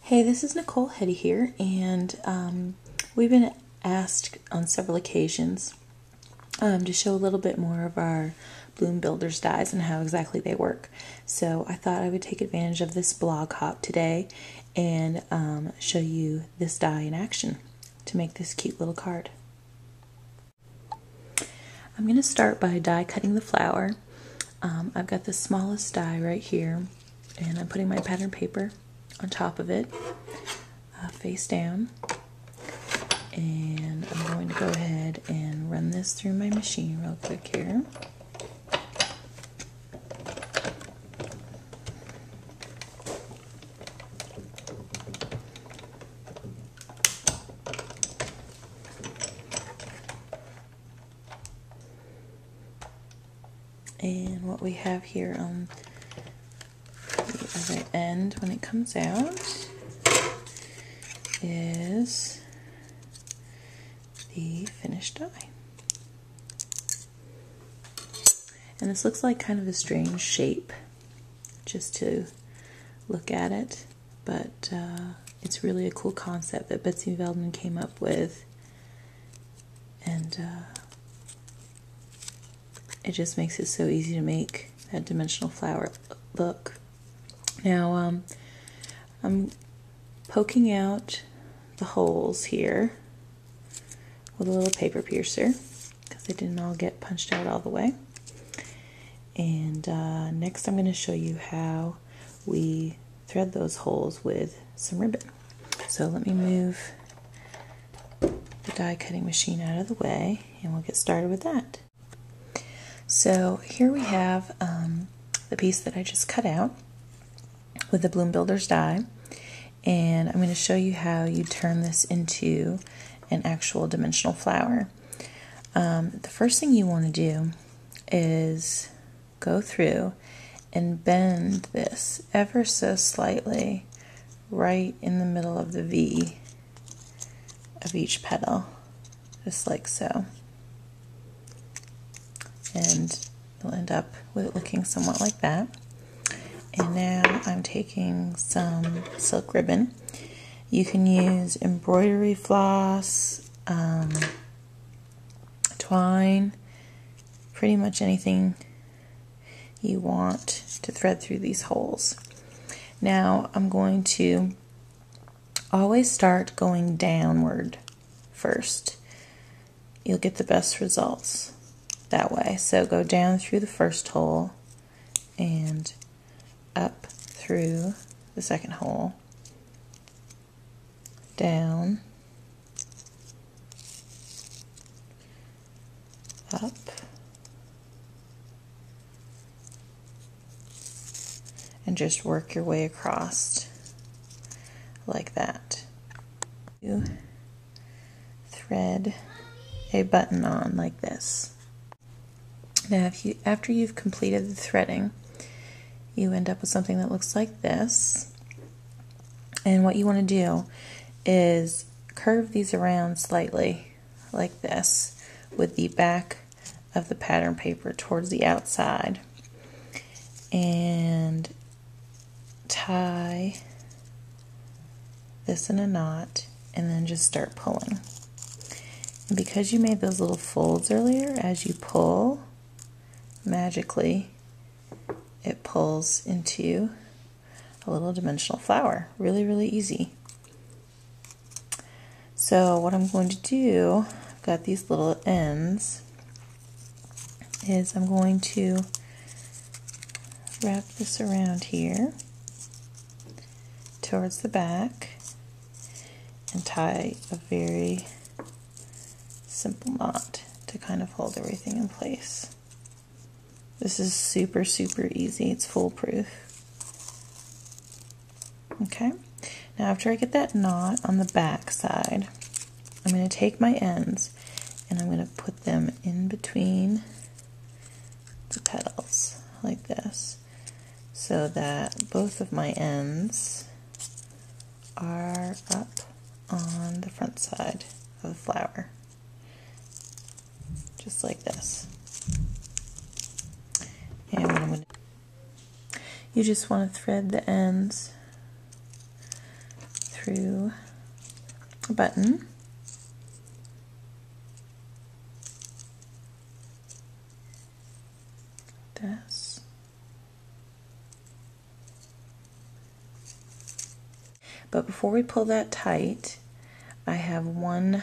Hey, this is Nicole Hetty here, and we've been asked on several occasions to show a little bit more of our Bloom Builders dies and how exactly they work. So I thought I would take advantage of this blog hop today and show you this die in action to make this cute little card. I'm going to start by die cutting the flower. I've got the smallest die right here, and I'm putting my pattern paper on top of it, face down, and I'm going to go ahead and run this through my machine real quick here. And what we have here on the other end when it comes out is the finished die. And this looks like kind of a strange shape just to look at it, but it's really a cool concept that Betsy Veldman came up with, and it just makes it so easy to make that dimensional flower look. Now I'm poking out the holes here with a little paper piercer because they didn't all get punched out all the way. And next I'm going to show you how we thread those holes with some ribbon. So let me move the die cutting machine out of the way and we'll get started with that. So here we have the piece that I just cut out with the Bloom Builders die, and I'm going to show you how you turn this into an actual dimensional flower. The first thing you want to do is go through and bend this ever so slightly right in the middle of the V of each petal, just like so. And you'll end up with it looking somewhat like that. And now I'm taking some silk ribbon. You can use embroidery floss, twine, pretty much anything you want to thread through these holes. Now I'm going to always start going downward first. You'll get the best results that way. So go down through the first hole and up through the second hole, down, up, and just work your way across like that. You thread a button on like this. Now after you've completed the threading, you end up with something that looks like this. And what you want to do is curve these around slightly like this with the back of the pattern paper towards the outside, and tie this in a knot and then just start pulling. And because you made those little folds earlier, as you pull, magically it pulls into a little dimensional flower. Really, really easy. So what I'm going to do, I've got these little ends, is I'm going to wrap this around here towards the back and tie a very simple knot to kind of hold everything in place. This is super, super easy. It's foolproof. Okay, now after I get that knot on the back side, I'm going to take my ends and I'm going to put them in between the petals like this, so that both of my ends are up on the front side of the flower, just like this. And what I'm going to, you just want to thread the ends through a button. This. But before we pull that tight, I have one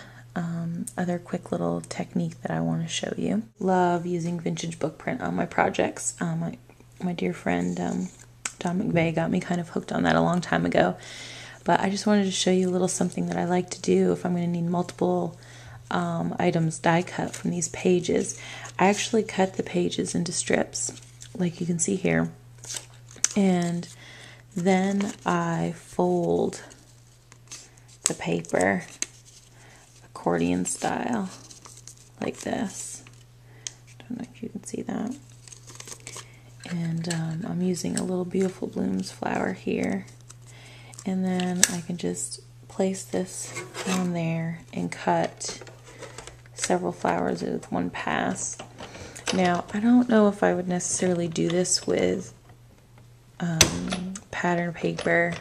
other quick little technique that I want to show you. Love using vintage book print on my projects. My dear friend Don McVeigh got me kind of hooked on that a long time ago. But I just wanted to show you a little something that I like to do if I'm going to need multiple items die cut from these pages. I actually cut the pages into strips, like you can see here. And then I fold the paper accordion style, like this. Don't know if you can see that. And I'm using a little Beautiful Blooms flower here. And then I can just place this on there and cut several flowers with one pass. Now, I don't know if I would necessarily do this with pattern paper,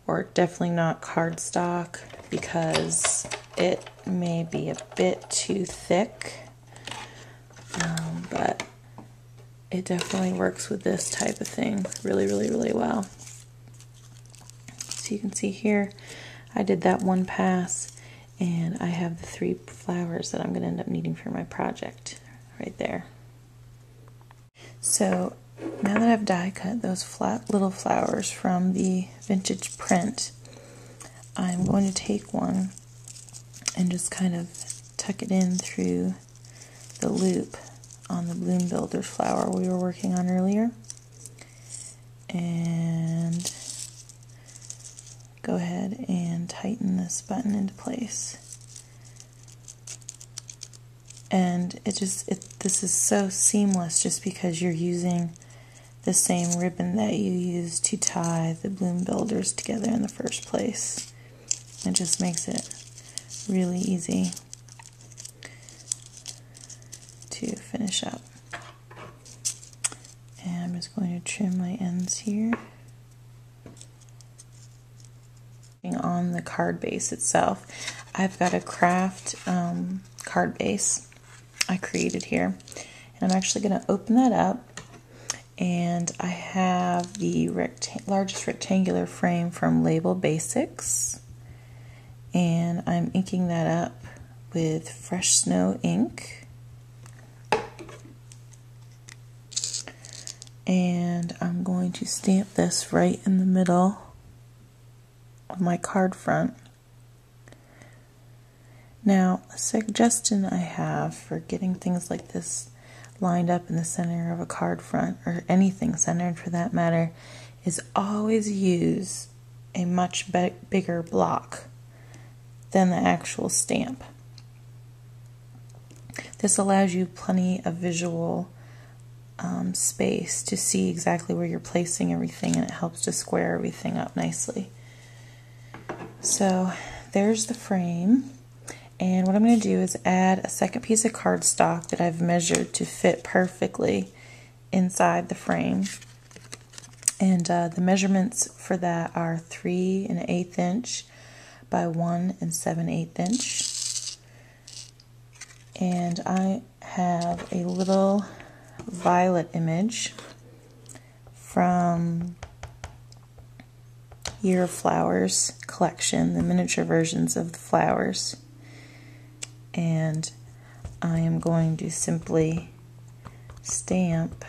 or definitely not cardstock, because it may be a bit too thick, but it definitely works with this type of thing really, really, really well. So you can see here, I did that one pass, and I have the 3 flowers that I'm going to end up needing for my project right there. So now that I've die cut those flat little flowers from the vintage print, I'm going to take one and just kind of tuck it in through the loop on the Bloom Builders flower we were working on earlier, and go ahead and tighten this button into place. And this is so seamless just because you're using the same ribbon that you used to tie the Bloom Builders together in the first place. It just makes it really easy to finish up. And I'm just going to trim my ends here. On the card base itself, I've got a craft card base I created here, and I'm actually going to open that up, and I have the largest rectangular frame from Label Basics, and I'm inking that up with Fresh Snow ink, and I'm going to stamp this right in the middle of my card front. Now, a suggestion I have for getting things like this lined up in the center of a card front, or anything centered for that matter, is always use a much bigger block than the actual stamp. This allows you plenty of visual space to see exactly where you're placing everything, and it helps to square everything up nicely. So there's the frame, and what I'm going to do is add a second piece of cardstock that I've measured to fit perfectly inside the frame, and the measurements for that are 3 1/8 inch by 1 7/8 inch, and I have a little violet image from Year of Flowers collection, the miniature versions of the flowers, and I am going to simply stamp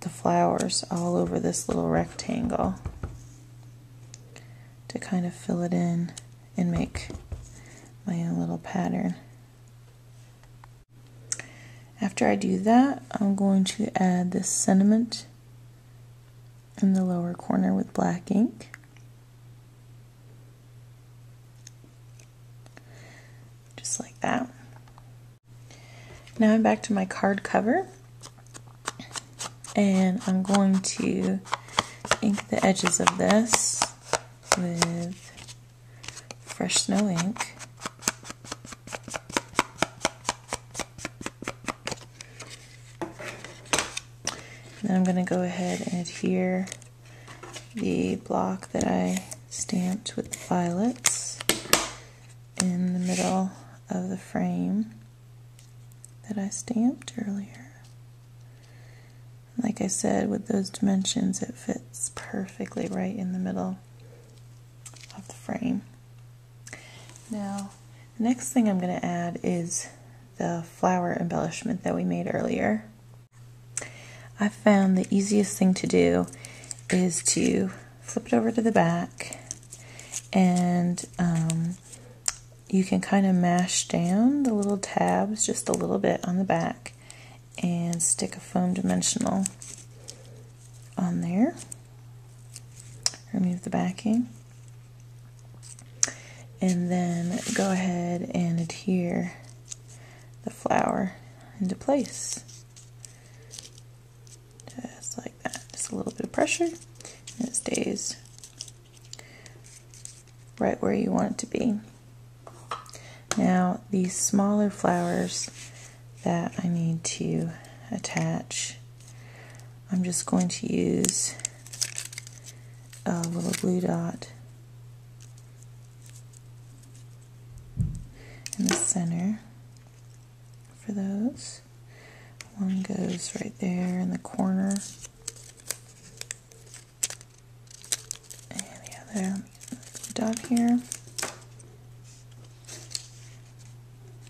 the flowers all over this little rectangle to kind of fill it in and make my own little pattern. After I do that, I'm going to add this sentiment in the lower corner with black ink. Just like that. Now I'm back to my card cover, and I'm going to ink the edges of this with Fresh Snow ink. Then I'm going to go ahead and adhere the block that I stamped with the violets in the middle of the frame that I stamped earlier. Like I said, with those dimensions, it fits perfectly right in the middle of the frame. Now, the next thing I'm going to add is the flower embellishment that we made earlier. I found the easiest thing to do is to flip it over to the back, and you can kind of mash down the little tabs just a little bit on the back and stick a foam dimensional on there. Remove the backing, and then go ahead and adhere the flower into place. Just like that. Just a little bit of pressure, and it stays right where you want it to be. Now, these smaller flowers that I need to attach, I'm just going to use a little glue dot in the center for those. One goes right there in the corner, and the other glue dot here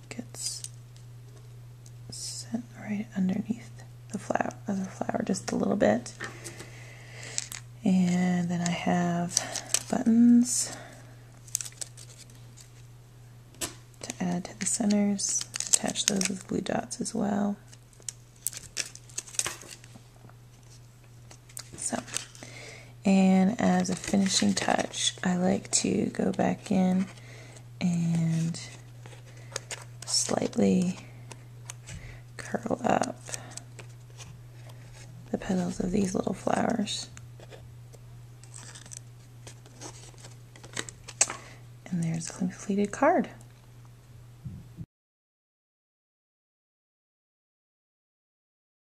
gets set right underneath the other flower just a little bit. And then I have buttons to add to the centers. Attach those with glue dots as well. So, and as a finishing touch, I like to go back in and slightly curl up the petals of these little flowers. And there's a completed card.